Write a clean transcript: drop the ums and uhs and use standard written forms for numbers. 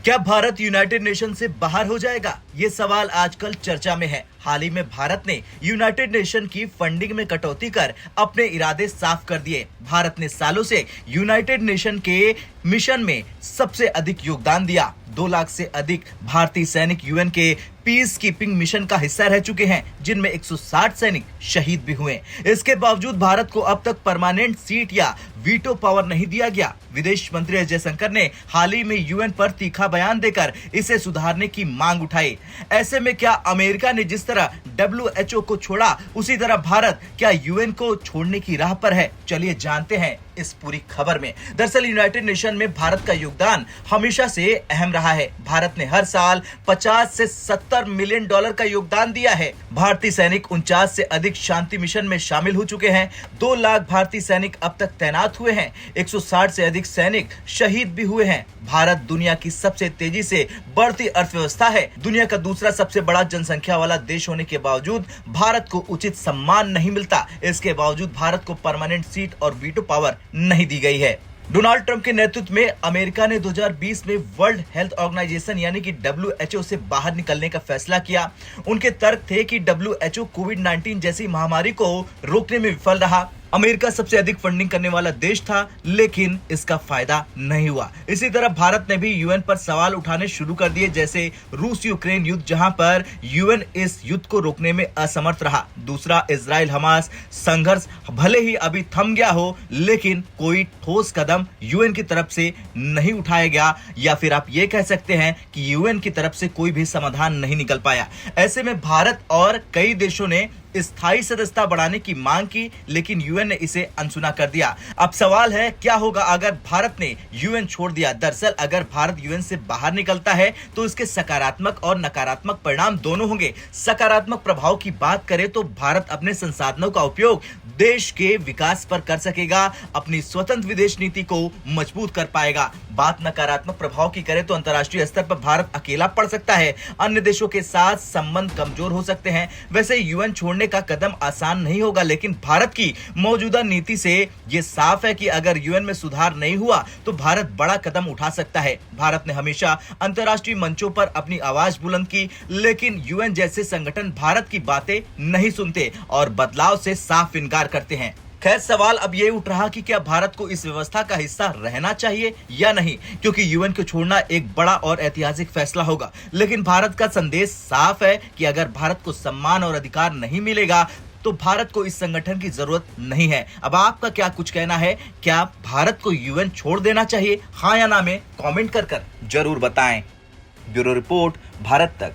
क्या Bharat United nation से बाहर हो जाएगा? ये सवाल आजकल चर्चा में है। हाल ही में भारत ने यूनाइटेड नेशन की फंडिंग में कटौती कर अपने इरादे साफ कर दिए। भारत ने सालों से यूनाइटेड नेशन के मिशन में सबसे अधिक योगदान दिया। 2 लाख से अधिक भारतीय सैनिक यूएन के पीस कीपिंग मिशन का हिस्सा रह चुके हैं, जिनमें 160 सैनिक शहीद भी हुए। इसके बावजूद भारत को अब तक परमानेंट सीट या वीटो पावर नहीं दिया गया। विदेश मंत्री एस जयशंकर ने हाल ही में यूएन पर तीखा बयान देकर इसे सुधारने की मांग उठाई। ऐसे में क्या अमेरिका ने जिस तरह WHO को छोड़ा, उसी तरह भारत क्या यूएन को छोड़ने की राह पर है? चलिए जानते हैं इस पूरी खबर में। दरअसल यूनाइटेड नेशन में भारत का योगदान हमेशा से अहम रहा है। भारत ने हर साल 50 से 70 मिलियन डॉलर का योगदान दिया है। भारतीय सैनिक 49 से अधिक शांति मिशन में शामिल हो चुके हैं। 2 लाख भारतीय सैनिक अब तक तैनात हुए हैं। 160 से अधिक सैनिक शहीद भी हुए हैं। भारत दुनिया की सबसे तेजी से बढ़ती अर्थव्यवस्था है। दुनिया का दूसरा सबसे बड़ा जनसंख्या वाला देश होने के बावजूद भारत को उचित सम्मान नहीं मिलता। इसके बावजूद भारत को परमानेंट सीट और वीटो पावर नहीं दी गई है। डोनाल्ड ट्रंप के नेतृत्व में अमेरिका ने 2020 में वर्ल्ड हेल्थ ऑर्गेनाइजेशन यानी कि WHO से बाहर निकलने का फैसला किया। उनके तर्क थे कि WHO कोविड-19 जैसी महामारी को रोकने में विफल रहा। अमेरिका सबसे अधिक फंडिंग करने वाला देश था, लेकिन इसका फायदा नहीं हुआ। इसी तरह भारत ने भी यूएन पर सवाल उठाने शुरू कर दिए, जैसे रूस यूक्रेन युद्ध, जहां पर यूएन इस युद्ध को रोकने में असमर्थ रहा। दूसरा, इजराइल हमास संघर्ष भले ही अभी थम गया हो, लेकिन कोई ठोस कदम यूएन की तरफ से नहीं उठाया गया, या फिर आप ये कह सकते हैं कि यूएन की तरफ से कोई भी समाधान नहीं निकल पाया। ऐसे में भारत और कई देशों ने स्थायी सदस्यता बढ़ाने की मांग की, लेकिन यूएन ने इसे अनसुना कर दिया। अब सवाल है, क्या होगा अगर भारत ने यूएन छोड़ दिया? दरअसल अगर भारत यूएन से बाहर निकलता है तो इसके सकारात्मक और नकारात्मक परिणाम दोनों होंगे। सकारात्मक प्रभाव की बात करें तो भारत अपने संसाधनों का उपयोग देश के विकास पर कर सकेगा, अपनी स्वतंत्र विदेश नीति को मजबूत कर पाएगा। बात नकारात्मक प्रभाव की करें तो अंतर्राष्ट्रीय स्तर पर भारत अकेला पड़ सकता है, अन्य देशों के साथ संबंध कमजोर हो सकते हैं। वैसे यूएन छोड़ने का कदम आसान नहीं होगा, लेकिन भारत की मौजूदा नीति से यह साफ है कि अगर यूएन में सुधार नहीं हुआ तो भारत बड़ा कदम उठा सकता है। भारत ने हमेशा अंतर्राष्ट्रीय मंचों पर अपनी आवाज बुलंद की, लेकिन यूएन जैसे संगठन भारत की बातें नहीं सुनते और बदलाव से साफ इनकार करते हैं। खैर, सवाल अब ये उठ रहा कि क्या भारत को इस व्यवस्था का हिस्सा रहना चाहिए या नहीं, क्योंकि यूएन को छोड़ना एक बड़ा और ऐतिहासिक फैसला होगा। लेकिन भारत का संदेश साफ है कि अगर भारत को सम्मान और अधिकार नहीं मिलेगा तो भारत को इस संगठन की जरूरत नहीं है। अब आपका क्या कुछ कहना है? क्या भारत को यूएन छोड़ देना चाहिए? हाँ या ना में कमेंट कर जरूर बताएं। ब्यूरो रिपोर्ट, भारत तक।